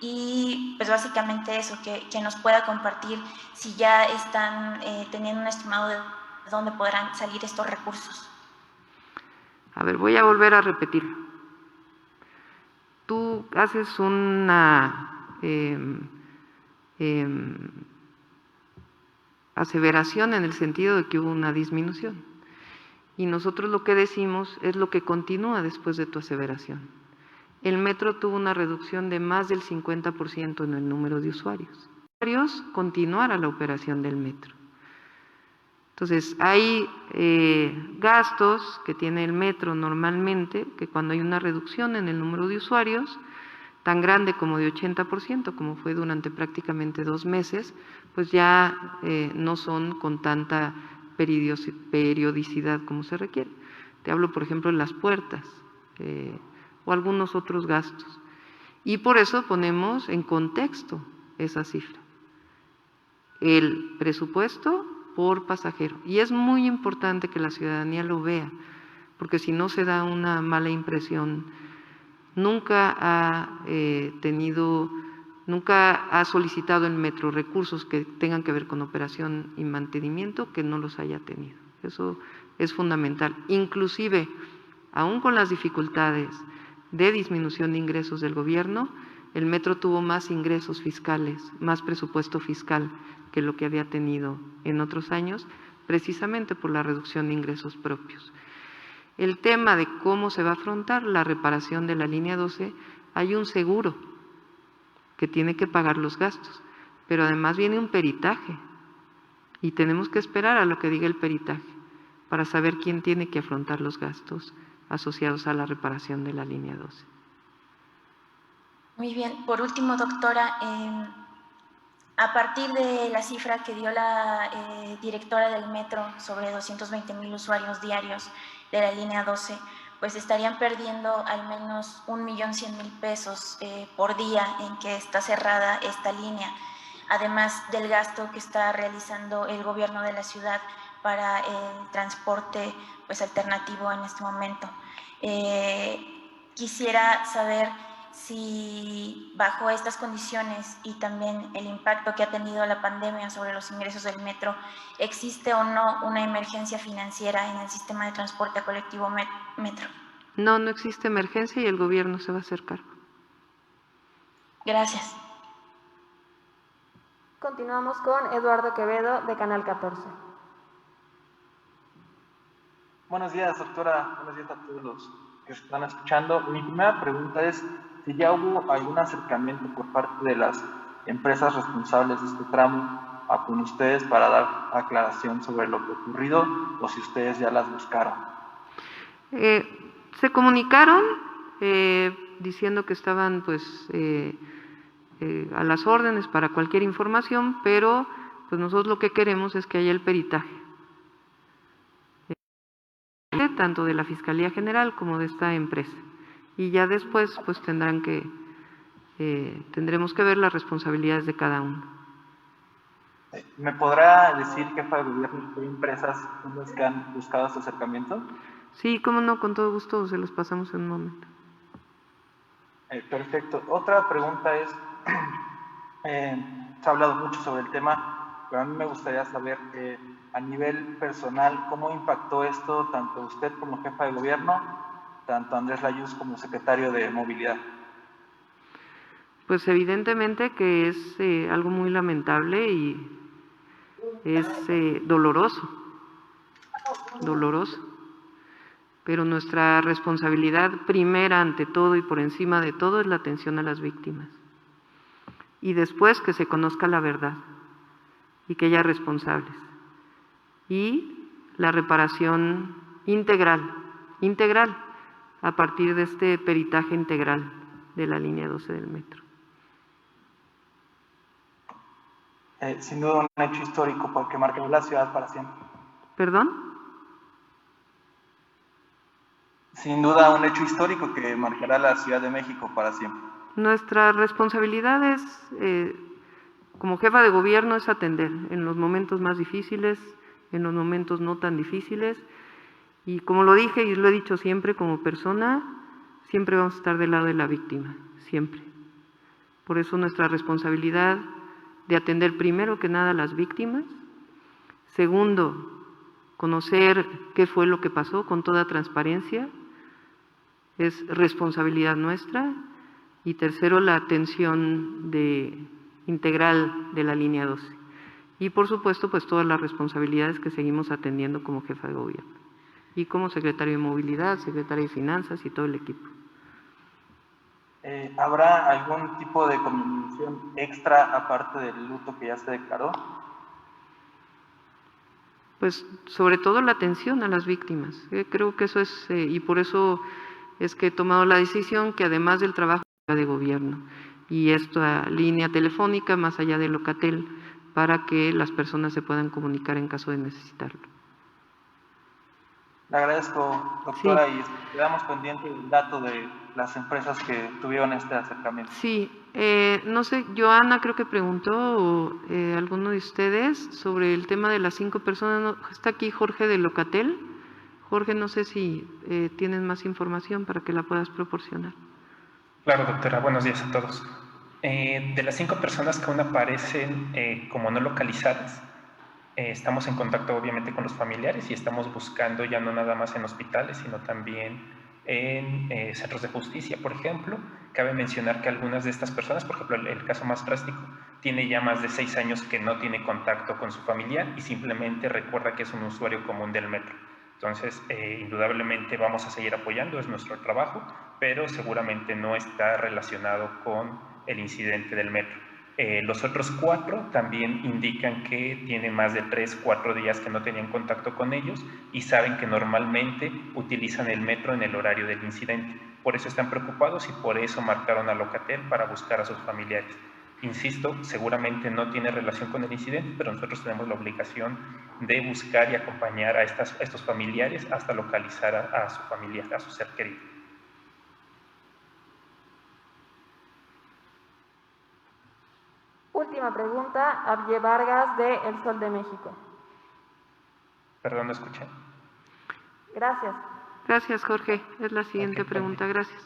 y pues básicamente eso, que nos pueda compartir si ya están teniendo un estimado de dónde podrán salir estos recursos. A ver, voy a volver a repetir. Tú haces una aseveración en el sentido de que hubo una disminución. Y nosotros lo que decimos es lo que continúa después de tu aseveración. El metro tuvo una reducción de más del 50% en el número de usuarios. Continuara la operación del metro. Entonces, hay gastos que tiene el metro normalmente, que cuando hay una reducción en el número de usuarios, tan grande como de 80%, como fue durante prácticamente 2 meses, pues ya no son con tanta periodicidad como se requiere. Te hablo, por ejemplo, de las puertas o algunos otros gastos. Y por eso ponemos en contexto esa cifra. El presupuesto por pasajero. Y es muy importante que la ciudadanía lo vea, porque si no se da una mala impresión. Nunca ha solicitado el metro recursos que tengan que ver con operación y mantenimiento que no los haya tenido. Eso es fundamental. Inclusive, aún con las dificultades de disminución de ingresos del gobierno, el metro tuvo más ingresos fiscales, más presupuesto fiscal que lo que había tenido en otros años, precisamente por la reducción de ingresos propios. El tema de cómo se va a afrontar la reparación de la línea 12, hay un seguro que tiene que pagar los gastos, pero además viene un peritaje y tenemos que esperar a lo que diga el peritaje para saber quién tiene que afrontar los gastos asociados a la reparación de la línea 12. Muy bien. Por último, doctora, a partir de la cifra que dio la directora del metro sobre 220,000 usuarios diarios de la línea 12, pues estarían perdiendo al menos 1.100.000 pesos por día en que está cerrada esta línea, además del gasto que está realizando el gobierno de la ciudad para el transporte pues alternativo en este momento. Quisiera saber si bajo estas condiciones y también el impacto que ha tenido la pandemia sobre los ingresos del metro, ¿existe o no una emergencia financiera en el sistema de transporte colectivo metro? No, no existe emergencia y el gobierno se va a hacer cargo. Gracias. Continuamos con Eduardo Quevedo, de Canal 14. Buenos días, doctora. Buenos días a todos los que están escuchando. Mi primera pregunta es si ya hubo algún acercamiento por parte de las empresas responsables de este tramo con ustedes para dar aclaración sobre lo que ha ocurrido o si ustedes ya las buscaron. Se comunicaron diciendo que estaban pues a las órdenes para cualquier información, pero pues nosotros lo que queremos es que haya el peritaje, tanto de la Fiscalía General como de esta empresa. Y ya después pues tendremos que ver las responsabilidades de cada uno. ¿Me podrá decir, jefa de gobierno, qué empresas son las que han buscado este acercamiento? Sí, cómo no, con todo gusto se los pasamos en un momento. Perfecto. Otra pregunta es, se ha hablado mucho sobre el tema, pero a mí me gustaría saber a nivel personal cómo impactó esto tanto usted como jefa de gobierno, tanto Andrés Layuz como secretario de Movilidad. Pues evidentemente que es algo muy lamentable y es doloroso, pero nuestra responsabilidad primera ante todo y por encima de todo es la atención a las víctimas. Y después que se conozca la verdad y que haya responsables. Y la reparación integral, a partir de este peritaje integral de la línea 12 del metro. Sin duda un hecho histórico porque marcará la ciudad para siempre. ¿Perdón? Sin duda un hecho histórico que marcará la Ciudad de México para siempre. Nuestra responsabilidad es, como jefa de gobierno, es atender en los momentos más difíciles, en los momentos no tan difíciles, y como lo dije y lo he dicho siempre como persona, siempre vamos a estar del lado de la víctima, siempre. Por eso nuestra responsabilidad de atender primero que nada a las víctimas, segundo, conocer qué fue lo que pasó con toda transparencia, es responsabilidad nuestra, y tercero, la atención integral de la línea 12. Y por supuesto, pues todas las responsabilidades que seguimos atendiendo como jefa de gobierno y como secretario de Movilidad, secretario de Finanzas y todo el equipo. ¿Habrá algún tipo de comunicación extra aparte del luto que ya se declaró? Pues sobre todo la atención a las víctimas. Creo que eso es, y por eso es que he tomado la decisión que además del trabajo de gobierno y esta línea telefónica más allá de Locatel para que las personas se puedan comunicar en caso de necesitarlo. Le agradezco, doctora, Sí. Y quedamos pendientes del dato de las empresas que tuvieron este acercamiento. Sí, no sé, Joana creo que preguntó, o alguno de ustedes, sobre el tema de las 5 personas. ¿No? Está aquí Jorge de Locatel. Jorge, no sé si tienes más información para que la puedas proporcionar. Claro, doctora. Buenos días a todos. De las 5 personas que aún aparecen como no localizadas, estamos en contacto obviamente con los familiares y estamos buscando ya no nada más en hospitales, sino también en centros de justicia, por ejemplo. Cabe mencionar que algunas de estas personas, por ejemplo, el caso más drástico, tiene ya más de 6 años que no tiene contacto con su familiar y simplemente recuerda que es un usuario común del metro. Entonces, indudablemente vamos a seguir apoyando, es nuestro trabajo, pero seguramente no está relacionado con el incidente del metro. Los otros 4 también indican que tiene más de 3-4 días que no tenían contacto con ellos y saben que normalmente utilizan el metro en el horario del incidente. Por eso están preocupados y por eso marcaron a Locatel para buscar a sus familiares. Insisto, seguramente no tiene relación con el incidente, pero nosotros tenemos la obligación de buscar y acompañar a estos familiares hasta localizar a su familiar, a su ser querido. Última pregunta, Abye Vargas, de El Sol de México. Perdón, no escuché. Gracias. Gracias, Jorge. Es la siguiente pregunta. Gracias.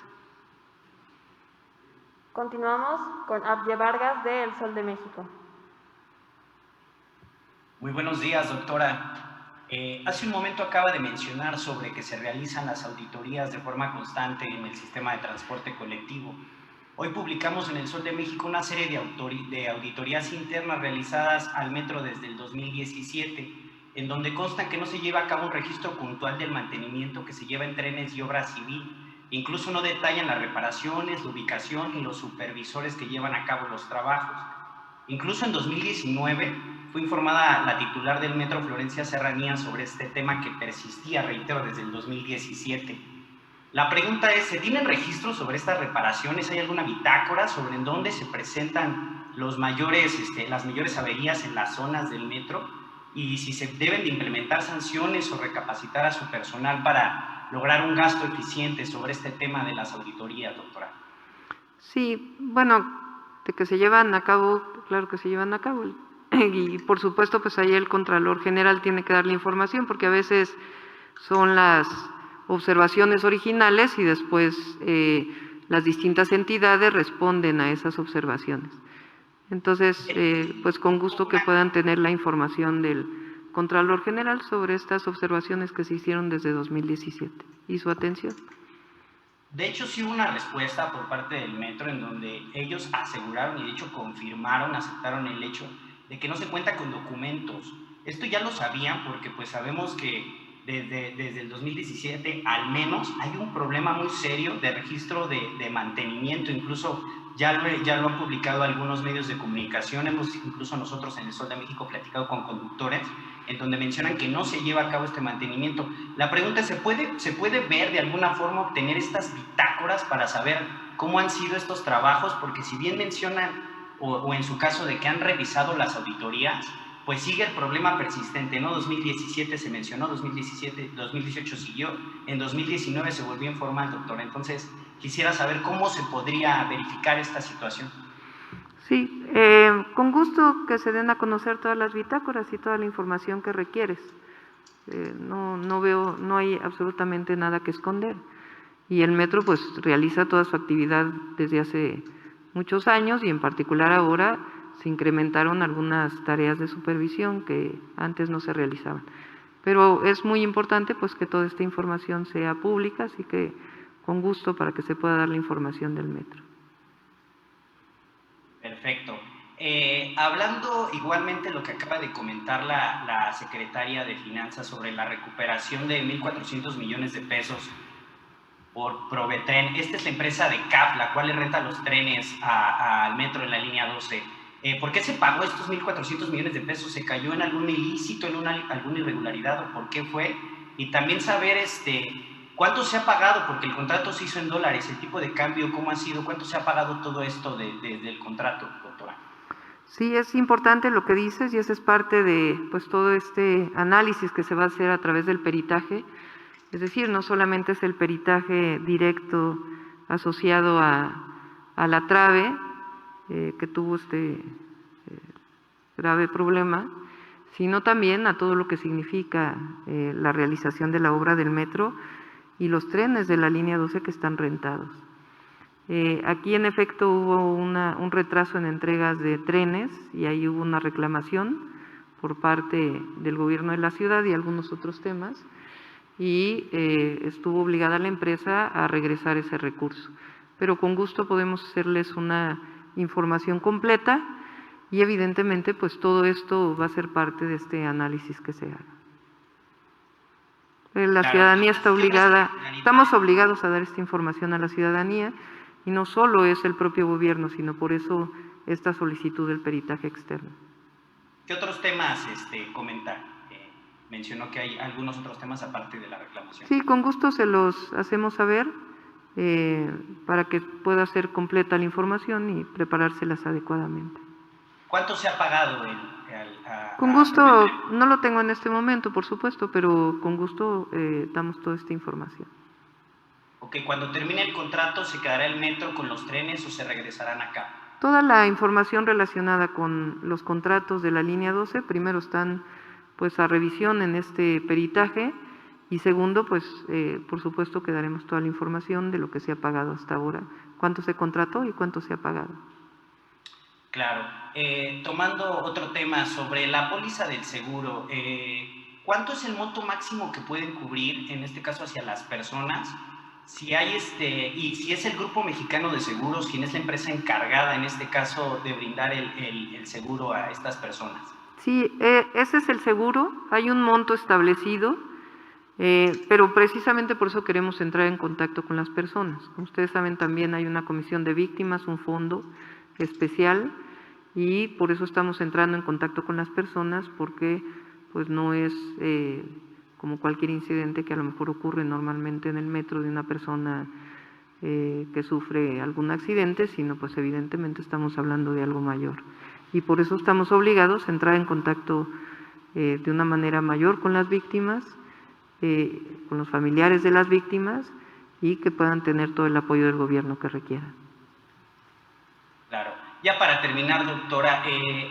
Continuamos con Abye Vargas, de El Sol de México. Muy buenos días, doctora. Hace un momento acaba de mencionar sobre que se realizan las auditorías de forma constante en el sistema de transporte colectivo. Hoy publicamos en El Sol de México una serie de auditorías internas realizadas al metro desde el 2017, en donde consta que no se lleva a cabo un registro puntual del mantenimiento que se lleva en trenes y obra civil. Incluso no detallan las reparaciones, la ubicación y los supervisores que llevan a cabo los trabajos. Incluso en 2019 fue informada la titular del metro, Florencia Serranía, sobre este tema que persistía, reitero, desde el 2017. La pregunta es, ¿se tienen registros sobre estas reparaciones? ¿Hay alguna bitácora sobre en dónde se presentan las mayores averías en las zonas del metro? Y si se deben de implementar sanciones o recapacitar a su personal para lograr un gasto eficiente sobre este tema de las auditorías, doctora. Sí, bueno, de que se llevan a cabo, claro que se llevan a cabo. Y por supuesto, pues ahí el Contralor General tiene que dar la información, porque a veces son las observaciones originales y después las distintas entidades responden a esas observaciones. Entonces, pues con gusto que puedan tener la información del Contralor General sobre estas observaciones que se hicieron desde 2017 y su atención. De hecho, sí hubo una respuesta por parte del metro en donde ellos aseguraron y de hecho confirmaron, aceptaron el hecho de que no se cuenta con documentos. Esto ya lo sabían porque pues sabemos que desde el 2017 al menos hay un problema muy serio de registro de mantenimiento. Incluso ya lo han publicado algunos medios de comunicación, hemos incluso nosotros en El Sol de México platicado con conductores en donde mencionan que no se lleva a cabo este mantenimiento. La pregunta es, ¿se puede ver de alguna forma, obtener estas bitácoras para saber cómo han sido estos trabajos? Porque si bien mencionan, o en su caso de que han revisado las auditorías, pues sigue el problema persistente, ¿no? 2017 se mencionó, 2018 siguió, en 2019 se volvió informal, doctor. Entonces, quisiera saber cómo se podría verificar esta situación. Sí, con gusto que se den a conocer todas las bitácoras y toda la información que requieres. No hay absolutamente nada que esconder. Y el metro pues realiza toda su actividad desde hace muchos años y en particular ahora se incrementaron algunas tareas de supervisión que antes no se realizaban. Pero es muy importante pues que toda esta información sea pública, así que con gusto para que se pueda dar la información del metro. Perfecto. Hablando igualmente lo que acaba de comentar la secretaria de Finanzas sobre la recuperación de 1.400 millones de pesos por Provetren. Esta es la empresa de CAF, la cual le renta los trenes al metro en la línea 12. ¿Por qué se pagó estos 1.400 millones de pesos? ¿Se cayó en algún ilícito, en alguna irregularidad o por qué fue? Y también saber ¿cuánto se ha pagado? Porque el contrato se hizo en dólares, el tipo de cambio, ¿cómo ha sido? ¿Cuánto se ha pagado todo esto del contrato, doctora? Sí, es importante lo que dices y esa es parte de pues todo este análisis que se va a hacer a través del peritaje. Es decir, no solamente es el peritaje directo asociado a la trave, que tuvo este grave problema, sino también a todo lo que significa la realización de la obra del metro y los trenes de la línea 12 que están rentados. Aquí en efecto hubo un retraso en entregas de trenes y ahí hubo una reclamación por parte del gobierno de la ciudad y algunos otros temas y estuvo obligada la empresa a regresar ese recurso. Pero con gusto podemos hacerles una información completa y evidentemente pues todo esto va a ser parte de este análisis que se haga. La ciudadanía está obligada, estamos obligados a dar esta información a la ciudadanía y no solo es el propio gobierno, sino por eso esta solicitud del peritaje externo. ¿Qué otros temas comentar? Mencionó que hay algunos otros temas aparte de la reclamación. Sí, con gusto se los hacemos saber para que pueda ser completa la información y preparárselas adecuadamente. ¿Cuánto se ha pagado? Con gusto, no lo tengo en este momento, por supuesto, pero con gusto damos toda esta información. Ok, cuando termine el contrato, ¿se quedará el metro con los trenes o se regresarán acá? Toda la información relacionada con los contratos de la línea 12, primero están pues a revisión en este peritaje y segundo, pues por supuesto que daremos toda la información de lo que se ha pagado hasta ahora, cuánto se contrató y cuánto se ha pagado. Claro. Tomando otro tema sobre la póliza del seguro, ¿cuánto es el monto máximo que pueden cubrir, en este caso hacia las personas, si hay y si es el Grupo Mexicano de Seguros quien es la empresa encargada en este caso de brindar el seguro a estas personas. Sí, ese es el seguro, hay un monto establecido, pero precisamente por eso queremos entrar en contacto con las personas. Como ustedes saben, también hay una comisión de víctimas, un fondo especial, y por eso estamos entrando en contacto con las personas, porque pues no es como cualquier incidente que a lo mejor ocurre normalmente en el metro de una persona que sufre algún accidente, sino pues evidentemente estamos hablando de algo mayor. Y por eso estamos obligados a entrar en contacto de una manera mayor con las víctimas, con los familiares de las víctimas, y que puedan tener todo el apoyo del gobierno que requieran. Claro. Ya para terminar, doctora,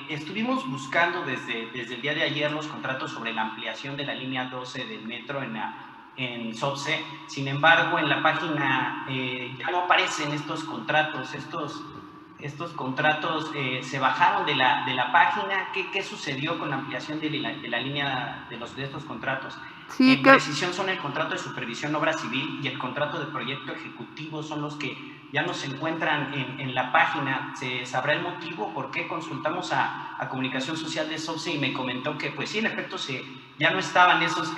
estuvimos buscando desde el día de ayer los contratos sobre la ampliación de la línea 12 del metro en SOPSE. Sin embargo, en la página ya no aparecen estos contratos. Estos contratos se bajaron de la página. ¿Qué sucedió con la ampliación de la línea de estos contratos? Sí, en precisión son el contrato de supervisión obra civil y el contrato de proyecto ejecutivo son los que ya no se encuentran en la página. ¿Se sabrá el motivo por qué? Consultamos a Comunicación Social de SOPSE y me comentó que pues sí, en efecto ya no estaban estos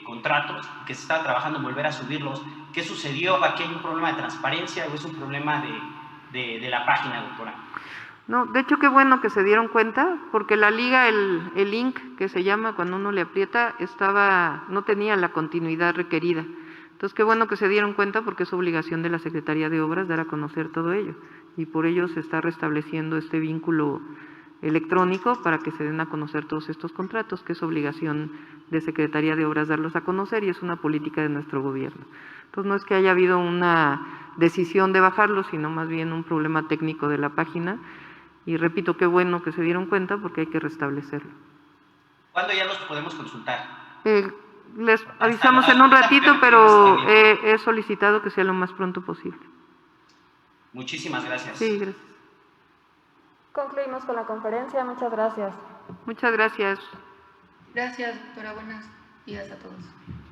contratos, que se estaba trabajando en volver a subirlos. ¿Qué sucedió? ¿Aquí hay un problema de transparencia o es un problema de la página, doctora? No, de hecho qué bueno que se dieron cuenta, porque la liga, el link que se llama cuando uno le aprieta, no tenía la continuidad requerida. Entonces qué bueno que se dieron cuenta, porque es obligación de la Secretaría de Obras dar a conocer todo ello, y por ello se está restableciendo este vínculo electrónico para que se den a conocer todos estos contratos, que es obligación de Secretaría de Obras darlos a conocer y es una política de nuestro gobierno. Entonces no es que haya habido una decisión de bajarlo, sino más bien un problema técnico de la página. Y repito, qué bueno que se dieron cuenta porque hay que restablecerlo. ¿Cuándo ya los podemos consultar? Les avisamos en un ratito, pero he solicitado que sea lo más pronto posible. Muchísimas gracias. Sí, gracias. Concluimos con la conferencia. Muchas gracias. Muchas gracias. Gracias, doctora. Buenos días a todos.